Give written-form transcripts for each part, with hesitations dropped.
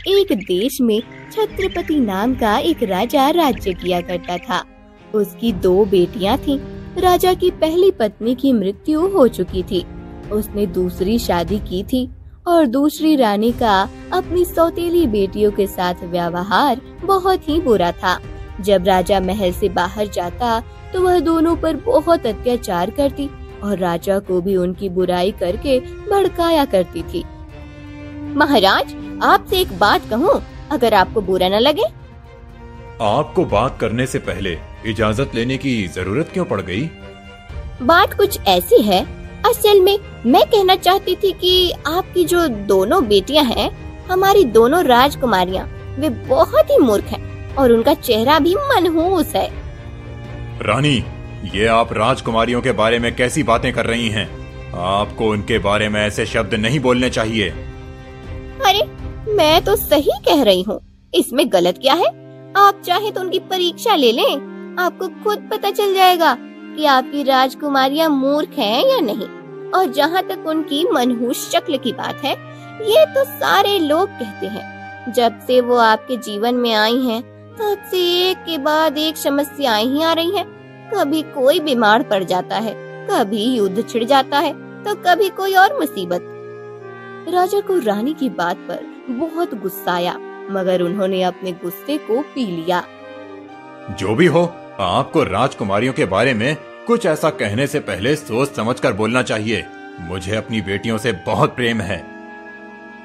एक देश में छत्रपति नाम का एक राजा राज्य किया करता था। उसकी 2 बेटियां थीं। राजा की पहली पत्नी की मृत्यु हो चुकी थी। उसने दूसरी शादी की थी और दूसरी रानी का अपनी सौतेली बेटियों के साथ व्यवहार बहुत ही बुरा था। जब राजा महल से बाहर जाता तो वह दोनों पर बहुत अत्याचार करती और राजा को भी उनकी बुराई करके भड़काया करती थी। महाराज, आपसे एक बात कहूँ, अगर आपको बुरा न लगे। आपको बात करने से पहले इजाजत लेने की जरूरत क्यों पड़ गई? बात कुछ ऐसी है, असल में मैं कहना चाहती थी कि आपकी जो दोनों बेटियां हैं, हमारी दोनों राजकुमारियां, वे बहुत ही मूर्ख हैं और उनका चेहरा भी मनहूस है। रानी, ये आप राजकुमारियों के बारे में कैसी बातें कर रही हैं? आपको उनके बारे में ऐसे शब्द नहीं बोलने चाहिए। अरे, मैं तो सही कह रही हूँ, इसमें गलत क्या है? आप चाहे तो उनकी परीक्षा ले लें, आपको खुद पता चल जाएगा कि आपकी राजकुमारियां मूर्ख हैं या नहीं। और जहाँ तक उनकी मनहूस शक्ल की बात है, ये तो सारे लोग कहते हैं। जब से वो आपके जीवन में आई हैं, तब से एक के बाद एक समस्याएं ही आ रही हैं। कभी कोई बीमार पड़ जाता है, कभी युद्ध छिड़ जाता है, तो कभी कोई और मुसीबत। राजा को रानी की बात पर बहुत गुस्सा आया, मगर उन्होंने अपने गुस्से को पी लिया। जो भी हो, आपको राजकुमारियों के बारे में कुछ ऐसा कहने से पहले सोच समझकर बोलना चाहिए। मुझे अपनी बेटियों से बहुत प्रेम है।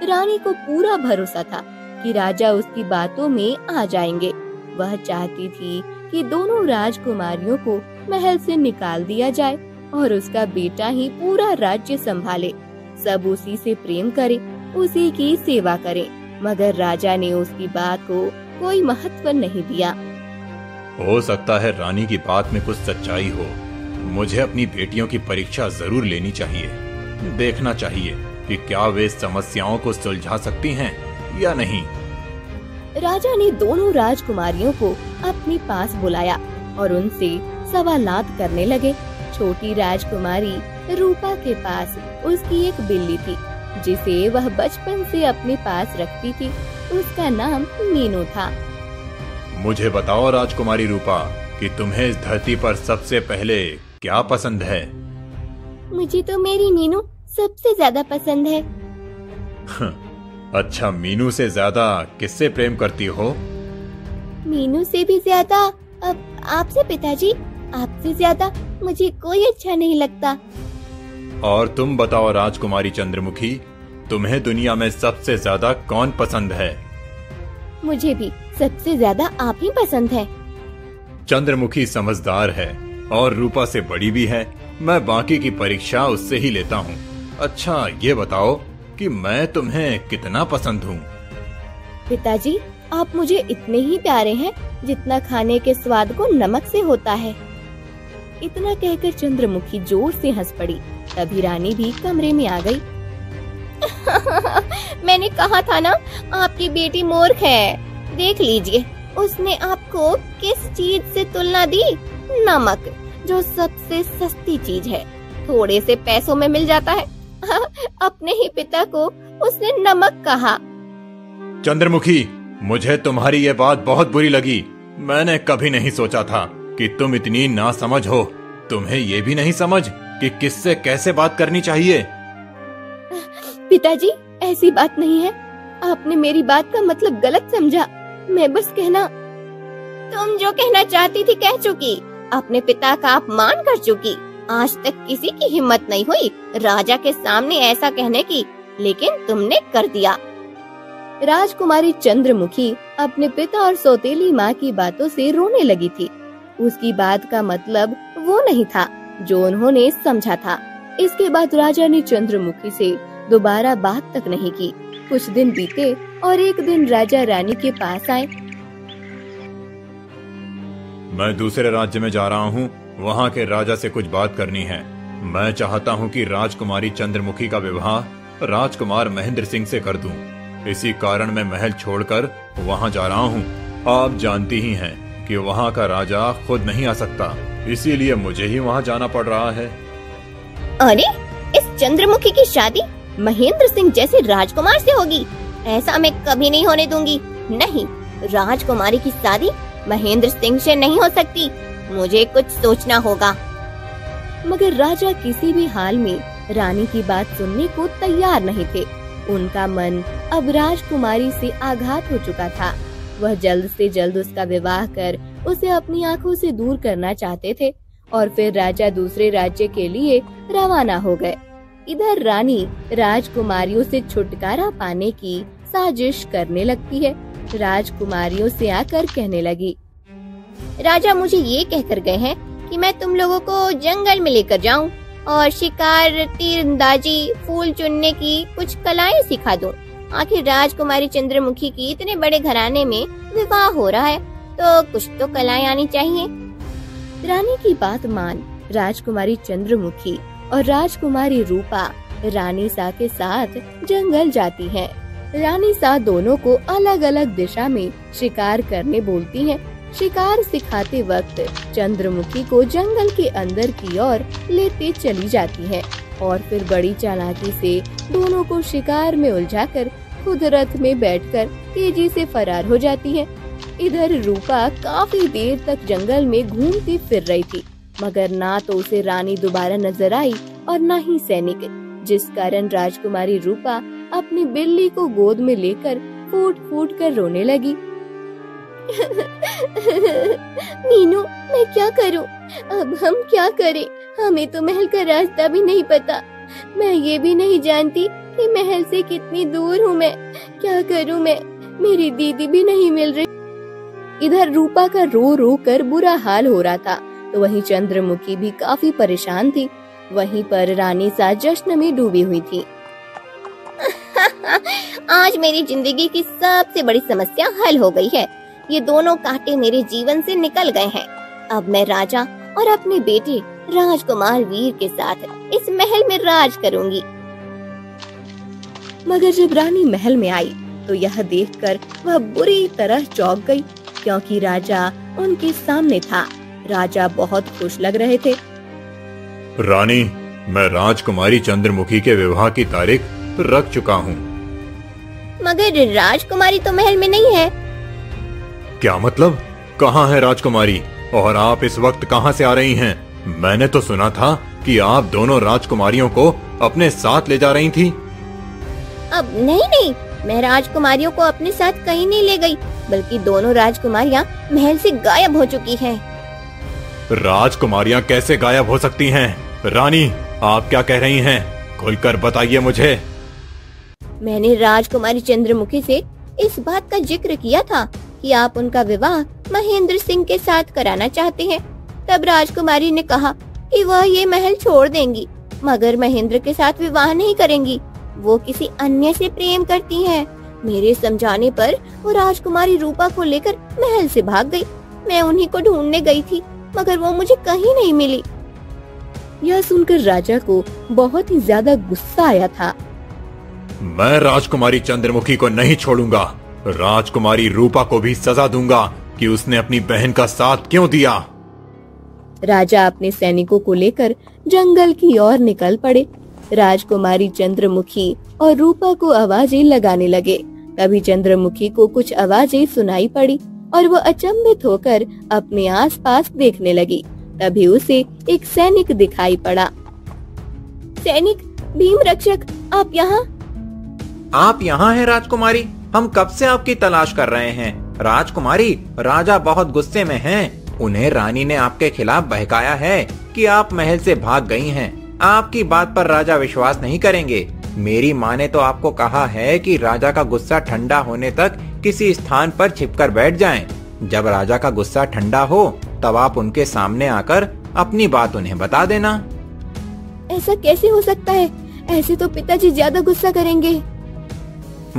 रानी को पूरा भरोसा था कि राजा उसकी बातों में आ जाएंगे। वह चाहती थी कि दोनों राजकुमारियों को महल से निकाल दिया जाए और उसका बेटा ही पूरा राज्य संभाले। सब उसी से प्रेम करे, उसी की सेवा करे। मगर राजा ने उसकी बात को कोई महत्व नहीं दिया। हो सकता है रानी की बात में कुछ सच्चाई हो। मुझे अपनी बेटियों की परीक्षा जरूर लेनी चाहिए। देखना चाहिए कि क्या वे समस्याओं को सुलझा सकती हैं या नहीं। राजा ने दोनों राजकुमारियों को अपने पास बुलाया और उनसे सवालात करने लगे। छोटी राजकुमारी रूपा के पास उसकी एक बिल्ली थी, जिसे वह बचपन से अपने पास रखती थी। उसका नाम मीनू था। मुझे बताओ राजकुमारी रूपा, कि तुम्हें इस धरती पर सबसे पहले क्या पसंद है? मुझे तो मेरी मीनू सबसे ज्यादा पसंद है। अच्छा, मीनू से ज्यादा किससे प्रेम करती हो? मीनू से भी ज्यादा अब आपसे पिताजी, आपसे ज्यादा मुझे कोई अच्छा नहीं लगता। और तुम बताओ राजकुमारी चंद्रमुखी, तुम्हें दुनिया में सबसे ज्यादा कौन पसंद है? मुझे भी सबसे ज्यादा आप ही पसंद है। चंद्रमुखी समझदार है और रूपा से बड़ी भी है। मैं बाकी की परीक्षा उससे ही लेता हूँ। अच्छा, ये बताओ कि मैं तुम्हें कितना पसंद हूँ? पिताजी, आप मुझे इतने ही प्यारे हैं जितना खाने के स्वाद को नमक से होता है। इतना कहकर चंद्रमुखी जोर से हंस पड़ी। तभी रानी भी कमरे में आ गई। मैंने कहा था ना, आपकी बेटी मूर्ख है। देख लीजिए, उसने आपको किस चीज से तुलना दी? नमक, जो सबसे सस्ती चीज है, थोड़े से पैसों में मिल जाता है। अपने ही पिता को उसने नमक कहा। चंद्रमुखी, मुझे तुम्हारी ये बात बहुत बुरी लगी। मैंने कभी नहीं सोचा था कि तुम इतनी नासमझ हो। तुम्हें ये भी नहीं समझ कि किससे कैसे बात करनी चाहिए। पिताजी, ऐसी बात नहीं है। आपने मेरी बात का मतलब गलत समझा। मैं बस कहना, तुम जो कहना चाहती थी कह चुकी। अपने पिता का अपमान कर चुकी। आज तक किसी की हिम्मत नहीं हुई राजा के सामने ऐसा कहने की, लेकिन तुमने कर दिया। राजकुमारी चंद्रमुखी अपने पिता और सौतेली माँ की बातों से रोने लगी थी। उसकी बात का मतलब वो नहीं था जो उन्होंने समझा था। इसके बाद राजा ने चंद्रमुखी से दोबारा बात तक नहीं की। कुछ दिन बीते और एक दिन राजा रानी के पास आए। मैं दूसरे राज्य में जा रहा हूँ, वहाँ के राजा से कुछ बात करनी है। मैं चाहता हूँ कि राजकुमारी चंद्रमुखी का विवाह राजकुमार महेंद्र सिंह से कर दूं। इसी कारण मैं महल छोड़कर वहाँ जा रहा हूँ। आप जानती ही हैं कि वहाँ का राजा खुद नहीं आ सकता, इसीलिए मुझे ही वहाँ जाना पड़ रहा है। अरे, इस चंद्रमुखी की शादी महेंद्र सिंह जैसे राजकुमार से होगी। ऐसा मैं कभी नहीं होने दूंगी। नहीं, राजकुमारी की शादी महेंद्र सिंह से नहीं हो सकती। मुझे कुछ सोचना होगा। मगर राजा किसी भी हाल में रानी की बात सुनने को तैयार नहीं थे। उनका मन अब राजकुमारी से आघात हो चुका था। वह जल्द से जल्द उसका विवाह कर उसे अपनी आंखों से दूर करना चाहते थे और फिर राजा दूसरे राज्य के लिए रवाना हो गए। इधर रानी राजकुमारियों से छुटकारा पाने की साजिश करने लगती है। राजकुमारियों से आकर कहने लगी, राजा मुझे ये कहकर गए हैं कि मैं तुम लोगों को जंगल में लेकर जाऊं और शिकार, तीरंदाजी, फूल चुनने की कुछ कलाएं सिखा दूं। आखिर राजकुमारी चंद्रमुखी की इतने बड़े घराने में विवाह हो रहा है तो कुछ तो कलाएं आनी चाहिए। रानी की बात मान राजकुमारी चंद्रमुखी और राजकुमारी रूपा रानी सा के साथ जंगल जाती हैं। रानी सा दोनों को अलग अलग दिशा में शिकार करने बोलती हैं। शिकार सिखाते वक्त चंद्रमुखी को जंगल के अंदर की ओर लेते चली जाती है और फिर बड़ी चालाकी से दोनों को शिकार में उलझाकर खुद रथ में बैठकर तेजी से फरार हो जाती है। इधर रूपा काफी देर तक जंगल में घूमती फिर रही थी, मगर ना तो उसे रानी दोबारा नजर आई और न ही सैनिक, जिस कारण राजकुमारी रूपा अपनी बिल्ली को गोद में लेकर फूट फूट कर रोने लगी। मीनू, मैं क्या करूं? अब हम क्या करें? हमें तो महल का रास्ता भी नहीं पता। मैं ये भी नहीं जानती कि महल से कितनी दूर हूँ मैं। क्या करूं मैं? मेरी दीदी भी नहीं मिल रही। इधर रूपा का रो रो कर बुरा हाल हो रहा था, तो वहीं चंद्रमुखी भी काफी परेशान थी। वहीं पर रानी सा जश्न में डूबी हुई थी। आज मेरी जिंदगी की सबसे बड़ी समस्या हल हो गई है। ये दोनों कांटे मेरे जीवन से निकल गए हैं। अब मैं राजा और अपने बेटे राजकुमार वीर के साथ इस महल में राज करूंगी। मगर जब रानी महल में आई तो यह देखकर वह बुरी तरह चौंक गई, क्योंकि राजा उनके सामने था। राजा बहुत खुश लग रहे थे। रानी, मैं राजकुमारी चंद्रमुखी के विवाह की तारीख रख चुका हूँ। मगर राजकुमारी तो महल में नहीं है। क्या मतलब? कहाँ है राजकुमारी? और आप इस वक्त कहाँ से आ रही हैं? मैंने तो सुना था कि आप दोनों राजकुमारियों को अपने साथ ले जा रही थी। अब नहीं, मैं राजकुमारियों को अपने साथ कहीं नहीं ले गई, बल्कि दोनों राजकुमारियाँ महल से गायब हो चुकी हैं। राजकुमारियाँ कैसे गायब हो सकती हैं? रानी, आप क्या कह रही हैं? खुलकर बताइए मुझे। मैंने राजकुमारी चंद्रमुखी से इस बात का जिक्र किया था कि आप उनका विवाह महेंद्र सिंह के साथ कराना चाहते हैं। तब राजकुमारी ने कहा कि वह ये महल छोड़ देंगी, मगर महेंद्र के साथ विवाह नहीं करेंगी। वो किसी अन्य से प्रेम करती हैं। मेरे समझाने पर वो राजकुमारी रूपा को लेकर महल से भाग गई। मैं उन्हीं को ढूंढने गई थी, मगर वो मुझे कहीं नहीं मिली। यह सुनकर राजा को बहुत ही ज्यादा गुस्सा आया था। मैं राजकुमारी चंद्रमुखी को नहीं छोड़ूंगा। राजकुमारी रूपा को भी सजा दूंगा कि उसने अपनी बहन का साथ क्यों दिया। राजा अपने सैनिकों को लेकर जंगल की ओर निकल पड़े। राजकुमारी चंद्रमुखी और रूपा को आवाजें लगाने लगे। तभी चंद्रमुखी को कुछ आवाजें सुनाई पड़ी और वो अचंभित होकर अपने आसपास देखने लगी। तभी उसे एक सैनिक दिखाई पड़ा। सैनिक, भीम रक्षक, आप यहाँ? आप यहाँ हैं राजकुमारी? हम कब से आपकी तलाश कर रहे हैं। राजकुमारी, राजा बहुत गुस्से में हैं। उन्हें रानी ने आपके खिलाफ बहकाया है कि आप महल से भाग गई हैं। आपकी बात पर राजा विश्वास नहीं करेंगे। मेरी माँ ने तो आपको कहा है कि राजा का गुस्सा ठंडा होने तक किसी स्थान पर छिपकर बैठ जाएं। जब राजा का गुस्सा ठंडा हो तब आप उनके सामने आकर अपनी बात उन्हें बता देना। ऐसा कैसे हो सकता है? ऐसे तो पिताजी ज्यादा गुस्सा करेंगे।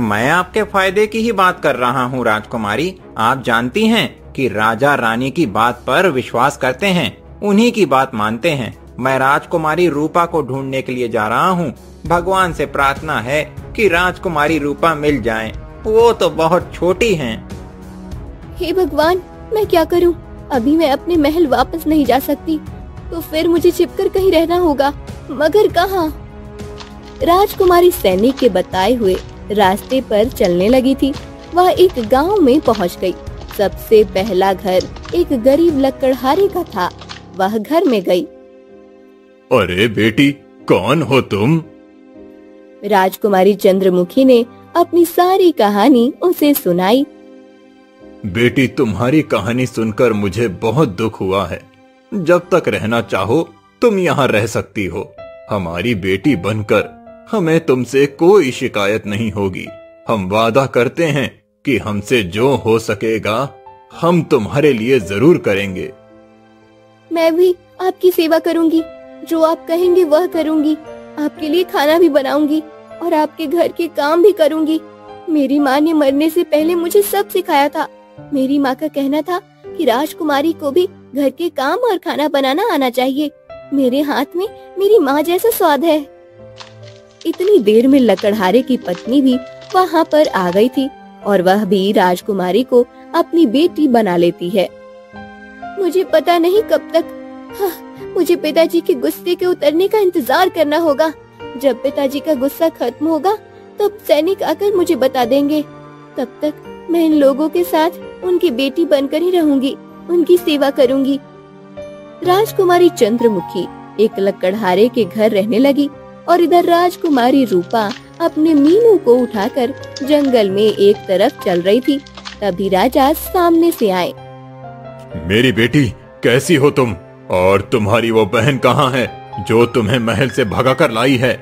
मैं आपके फायदे की ही बात कर रहा हूँ राजकुमारी। आप जानती हैं कि राजा रानी की बात पर विश्वास करते हैं, उन्हीं की बात मानते हैं। मैं राजकुमारी रूपा को ढूंढने के लिए जा रहा हूँ। भगवान से प्रार्थना है कि राजकुमारी रूपा मिल जाएं। वो तो बहुत छोटी हैं। हे भगवान, मैं क्या करूँ? अभी मैं अपने महल वापस नहीं जा सकती, तो फिर मुझे छिपकर कहीं रहना होगा। मगर कहाँ? राजकुमारी सैनिक के बताए हुए रास्ते पर चलने लगी थी। वह एक गांव में पहुंच गई। सबसे पहला घर एक गरीब लकड़हारे का था। वह घर में गई। अरे बेटी, कौन हो तुम? राजकुमारी चंद्रमुखी ने अपनी सारी कहानी उसे सुनाई। बेटी, तुम्हारी कहानी सुनकर मुझे बहुत दुख हुआ है। जब तक रहना चाहो तुम यहाँ रह सकती हो। हमारी बेटी बनकर हमें तुमसे कोई शिकायत नहीं होगी। हम वादा करते हैं कि हमसे जो हो सकेगा हम तुम्हारे लिए जरूर करेंगे। मैं भी आपकी सेवा करूंगी। जो आप कहेंगे वह करूंगी। आपके लिए खाना भी बनाऊंगी और आपके घर के काम भी करूंगी। मेरी माँ ने मरने से पहले मुझे सब सिखाया था। मेरी माँ का कहना था कि राजकुमारी को भी घर के काम और खाना बनाना आना चाहिए। मेरे हाथ में मेरी माँ जैसा स्वाद है। इतनी देर में लकड़हारे की पत्नी भी वहाँ पर आ गई थी और वह भी राजकुमारी को अपनी बेटी बना लेती है। मुझे पता नहीं कब तक मुझे पिताजी के गुस्से के उतरने का इंतजार करना होगा। जब पिताजी का गुस्सा खत्म होगा तब सैनिक आकर मुझे बता देंगे। तब तक मैं इन लोगों के साथ उनकी बेटी बनकर ही रहूंगी, उनकी सेवा करूंगी। राजकुमारी चंद्रमुखी एक लकड़हारे के घर रहने लगी और इधर राजकुमारी रूपा अपने मीनू को उठाकर जंगल में एक तरफ चल रही थी। तभी राजा सामने से आए। मेरी बेटी, कैसी हो तुम? और तुम्हारी वो बहन कहाँ है जो तुम्हें महल से भगाकर लाई है?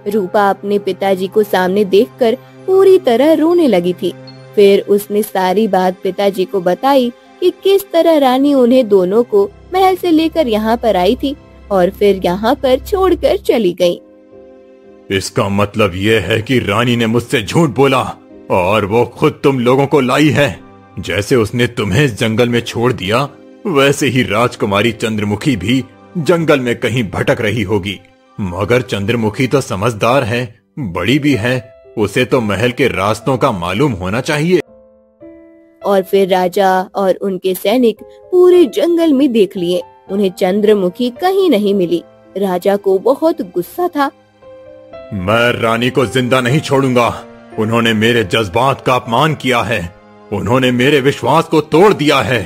रूपा अपने पिताजी को सामने देखकर पूरी तरह रोने लगी थी। फिर उसने सारी बात पिताजी को बताई कि किस तरह रानी उन्हें दोनों को महल से लेकर यहाँ पर आई थी और फिर यहाँ पर छोड़कर चली गई। इसका मतलब ये है कि रानी ने मुझसे झूठ बोला और वो खुद तुम लोगों को लाई है। जैसे उसने तुम्हें इस जंगल में छोड़ दिया वैसे ही राजकुमारी चंद्रमुखी भी जंगल में कहीं भटक रही होगी। मगर चंद्रमुखी तो समझदार है, बड़ी भी है, उसे तो महल के रास्तों का मालूम होना चाहिए। और फिर राजा और उनके सैनिक पूरे जंगल में देख लिए, उन्हें चंद्रमुखी कहीं नहीं मिली। राजा को बहुत गुस्सा था। मैं रानी को जिंदा नहीं छोड़ूंगा। उन्होंने मेरे जज्बात का अपमान किया है। उन्होंने मेरे विश्वास को तोड़ दिया है।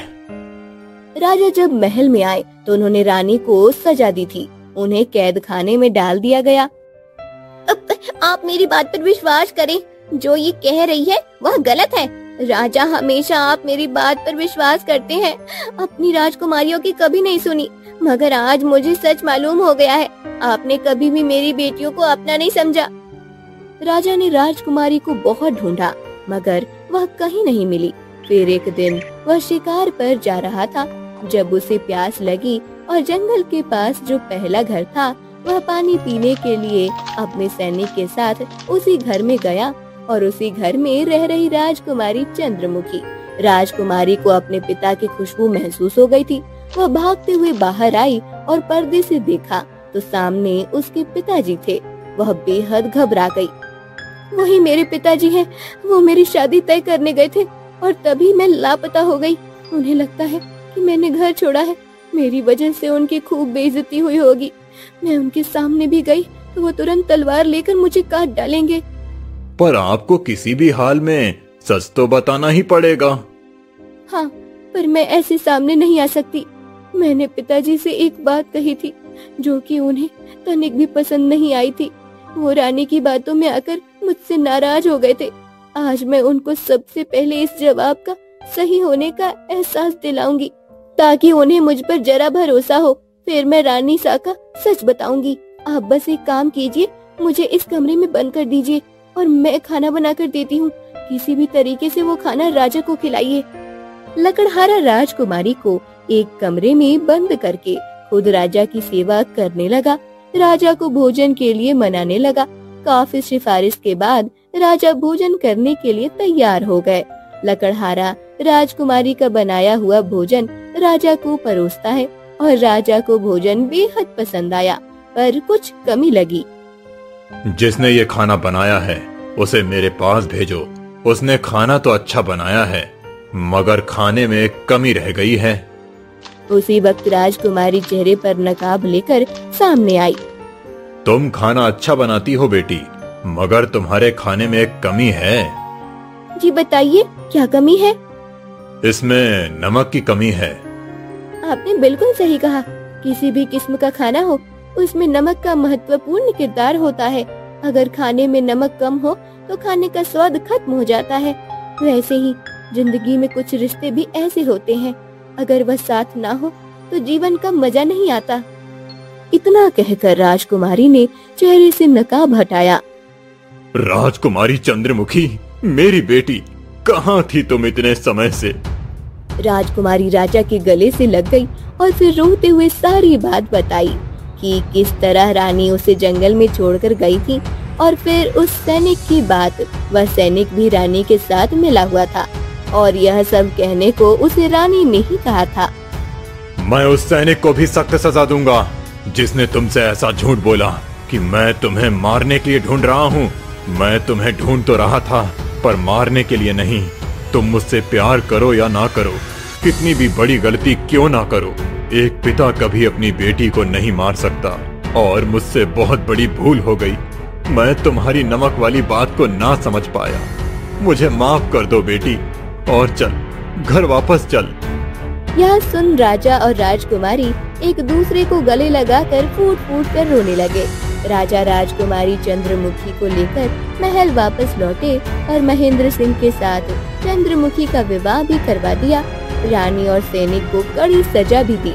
राजा जब महल में आए तो उन्होंने रानी को सजा दी थी। उन्हें कैद खाने में डाल दिया गया। अब आप मेरी बात पर विश्वास करें, जो ये कह रही है वह गलत है। राजा, हमेशा आप मेरी बात पर विश्वास करते हैं। अपनी राजकुमारियों की कभी नहीं सुनी, मगर आज मुझे सच मालूम हो गया है। आपने कभी भी मेरी बेटियों को अपना नहीं समझा। राजा ने राजकुमारी को बहुत ढूंढा मगर वह कहीं नहीं मिली। फिर एक दिन वह शिकार पर जा रहा था। जब उसे प्यास लगी और जंगल के पास जो पहला घर था वह पानी पीने के लिए अपने सैनिक के साथ उसी घर में गया और उसी घर में रह रही राजकुमारी चंद्रमुखी। राजकुमारी को अपने पिता की खुशबू महसूस हो गई थी। वह भागते हुए बाहर आई और पर्दे से देखा तो सामने उसके पिताजी थे। वह बेहद घबरा गई। वही मेरे पिताजी हैं। वो मेरी शादी तय करने गए थे और तभी मैं लापता हो गई। उन्हें लगता है कि मैंने घर छोड़ा है। मेरी वजह से उनकी खूब बेइज्जती हुई होगी। मैं उनके सामने भी गई तो वो तुरंत तलवार लेकर मुझे काट डालेंगे। पर आपको किसी भी हाल में सच तो बताना ही पड़ेगा। हाँ, पर मैं ऐसे सामने नहीं आ सकती। मैंने पिताजी से एक बात कही थी जो कि उन्हें तनिक भी पसंद नहीं आई थी। वो रानी की बातों में आकर मुझसे नाराज हो गए थे। आज मैं उनको सबसे पहले इस जवाब का सही होने का एहसास दिलाऊंगी ताकि उन्हें मुझ पर जरा भरोसा हो। फिर मैं रानी सा का सच बताऊंगी। आप बस एक काम कीजिए, मुझे इस कमरे में बंद कर दीजिए और मैं खाना बनाकर देती हूँ। किसी भी तरीके से वो खाना राजा को खिलाइए। लकड़हारा राजकुमारी को एक कमरे में बंद करके खुद राजा की सेवा करने लगा। राजा को भोजन के लिए मनाने लगा। काफी सिफारिश के बाद राजा भोजन करने के लिए तैयार हो गए। लकड़हारा राजकुमारी का बनाया हुआ भोजन राजा को परोसता है और राजा को भोजन बेहद पसंद आया, पर कुछ कमी लगी। जिसने ये खाना बनाया है उसे मेरे पास भेजो। उसने खाना तो अच्छा बनाया है मगर खाने में कमी रह गई है। उसी वक्त राजकुमारी चेहरे पर नकाब लेकर सामने आई। तुम खाना अच्छा बनाती हो बेटी, मगर तुम्हारे खाने में एक कमी है। जी बताइए, क्या कमी है? इसमें नमक की कमी है। आपने बिल्कुल सही कहा। किसी भी किस्म का खाना हो, उसमें नमक का महत्वपूर्ण किरदार होता है। अगर खाने में नमक कम हो तो खाने का स्वाद खत्म हो जाता है। वैसे ही जिंदगी में कुछ रिश्ते भी ऐसे होते हैं, अगर वह साथ ना हो तो जीवन का मजा नहीं आता। इतना कहकर राजकुमारी ने चेहरे से नकाब हटाया। राजकुमारी चंद्रमुखी, मेरी बेटी, कहाँ थी तुम इतने समय से? राजकुमारी राजा के गले से लग गई और फिर रोते हुए सारी बात बताई कि किस तरह रानी उसे जंगल में छोड़कर गई थी, और फिर उस सैनिक की बात। वह सैनिक भी रानी के साथ मिला हुआ था और यह सब कहने को उसे रानी ने ही कहा था। मैं उस सैनिक को भी सख्त सजा दूंगा जिसने तुमसे ऐसा झूठ बोला कि मैं तुम्हें मारने के लिए ढूंढ रहा हूँ। मैं तुम्हें ढूंढ तो रहा था, पर मारने के लिए नहीं। तुम मुझसे प्यार करो या ना करो, कितनी भी बड़ी गलती क्यों ना करो, एक पिता कभी अपनी बेटी को नहीं मार सकता। और मुझसे बहुत बड़ी भूल हो गई। मैं तुम्हारी नमक वाली बात को ना समझ पाया। मुझे माफ कर दो बेटी, और चल, घर वापस चल। यह सुन राजा और राजकुमारी एक दूसरे को गले लगाकर फूट फूट कर रोने लगे। राजा राजकुमारी चंद्रमुखी को लेकर महल वापस लौटे और महेंद्र सिंह के साथ चंद्रमुखी का विवाह भी करवा दिया। रानी और सैनिक को कड़ी सजा भी दी।